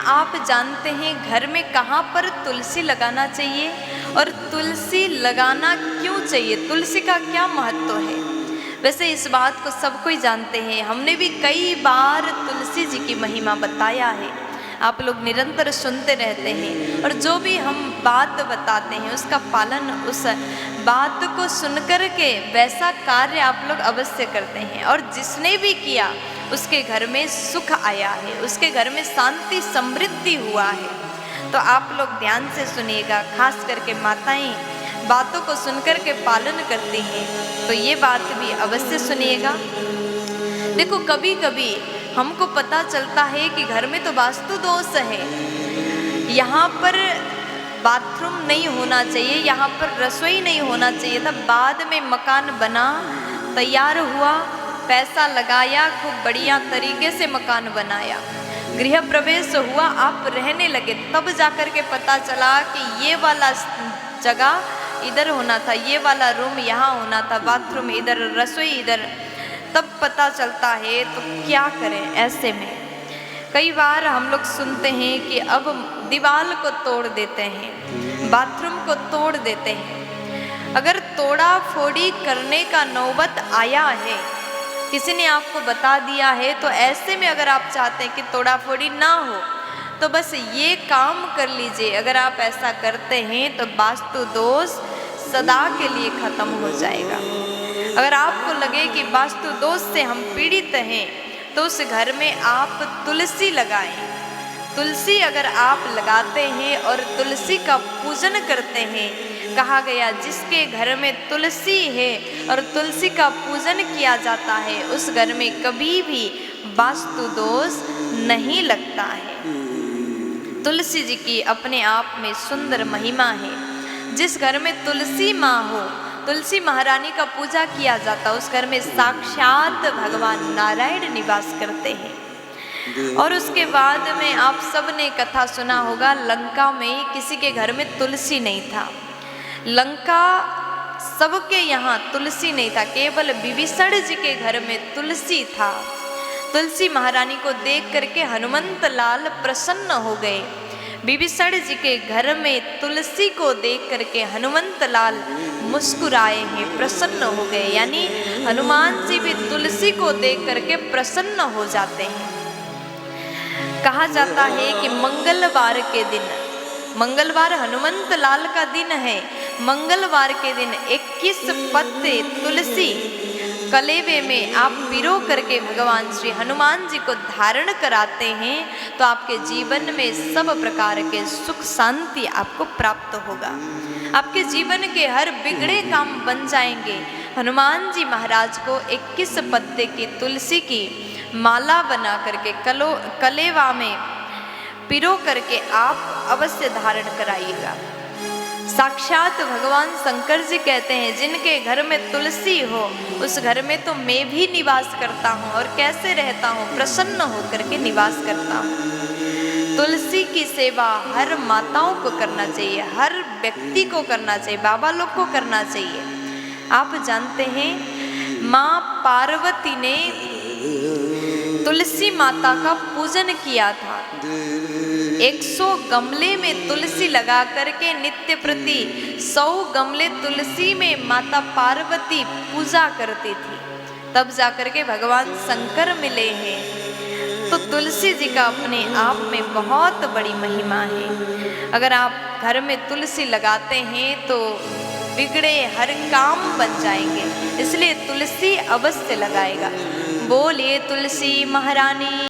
आप जानते हैं घर में कहाँ पर तुलसी लगाना चाहिए और तुलसी लगाना क्यों चाहिए, तुलसी का क्या महत्व है? वैसे इस बात को सब कोई जानते हैं, हमने भी कई बार तुलसी जी की महिमा बताया है, आप लोग निरंतर सुनते रहते हैं। और जो भी हम बात बताते हैं उसका पालन, उस बात को सुनकर के वैसा कार्य आप लोग अवश्य करते हैं। और जिसने भी किया उसके घर में सुख आया है, उसके घर में शांति समृद्धि हुआ है। तो आप लोग ध्यान से सुनिएगा, खास करके माताएं बातों को सुनकर के पालन करती हैं, तो ये बात भी अवश्य सुनिएगा। देखो कभी कभी हमको पता चलता है कि घर में तो वास्तु दोष है, यहाँ पर बाथरूम नहीं होना चाहिए, यहाँ पर रसोई नहीं होना चाहिए था। बाद में मकान बना, तैयार हुआ, पैसा लगाया, खूब बढ़िया तरीके से मकान बनाया, गृह प्रवेश हुआ, आप रहने लगे, तब जाकर के पता चला कि ये वाला जगह इधर होना था, ये वाला रूम यहाँ होना था, बाथरूम इधर, रसोई इधर, तब पता चलता है। तो क्या करें ऐसे में? कई बार हम लोग सुनते हैं कि अब दीवार को तोड़ देते हैं, बाथरूम को तोड़ देते हैं। अगर तोड़ा फोड़ी करने का नौबत आया है, किसी ने आपको बता दिया है, तो ऐसे में अगर आप चाहते हैं कि तोड़ा फोड़ी ना हो तो बस ये काम कर लीजिए। अगर आप ऐसा करते हैं तो वास्तु दोष सदा के लिए खत्म हो जाएगा। अगर आपको लगे कि वास्तु दोष से हम पीड़ित हैं तो उस घर में आप तुलसी लगाएं। तुलसी अगर आप लगाते हैं और तुलसी का पूजन करते हैं, कहा गया जिसके घर में तुलसी है और तुलसी का पूजन किया जाता है उस घर में कभी भी वास्तु दोष नहीं लगता है। तुलसी जी की अपने आप में सुंदर महिमा है। जिस घर में तुलसी माँ हो, तुलसी महारानी का पूजा किया जाता, उस घर में साक्षात भगवान नारायण निवास करते हैं। और उसके बाद में आप सब ने कथा सुना होगा, लंका में किसी के घर में तुलसी नहीं था। लंका सबके यहाँ तुलसी नहीं था, केवल विभीषण जी के घर में तुलसी था। तुलसी महारानी को देख करके हनुमंत लाल प्रसन्न हो गए। विभीषण जी के घर में तुलसी को देख करके हनुमंत लाल मुस्कुराए हैं, प्रसन्न हो गए। यानी हनुमान जी भी तुलसी को देख करके प्रसन्न हो जाते हैं। कहा जाता है कि मंगलवार के दिन, मंगलवार हनुमंत लाल का दिन है, मंगलवार के दिन 21 पत्ते तुलसी कलेवे में आप पिरो करके भगवान श्री हनुमान जी को धारण कराते हैं तो आपके जीवन में सब प्रकार के सुख शांति आपको प्राप्त होगा। आपके जीवन के हर बिगड़े काम बन जाएंगे। हनुमान जी महाराज को 21 पत्ते की तुलसी की माला बना करके कलेवा में पिरो करके आप अवश्य धारण कराइएगा। साक्षात भगवान शंकर जी कहते हैं जिनके घर में तुलसी हो उस घर में तो मैं भी निवास करता हूँ। और कैसे रहता हूँ? प्रसन्न होकर के निवास करता हूँ। तुलसी की सेवा हर माताओं को करना चाहिए, हर व्यक्ति को करना चाहिए, बाबा लोग को करना चाहिए। आप जानते हैं माँ पार्वती ने तुलसी माता का पूजन किया था। 100 गमले में तुलसी लगा करके नित्य प्रति 100 गमले तुलसी में माता पार्वती पूजा करती थी, तब जाकर के भगवान शंकर मिले हैं। तो तुलसी जी का अपने आप में बहुत बड़ी महिमा है। अगर आप घर में तुलसी लगाते हैं तो बिगड़े हर काम बन जाएंगे, इसलिए तुलसी अवश्य लगाएगा। बोलिए तुलसी महारानी।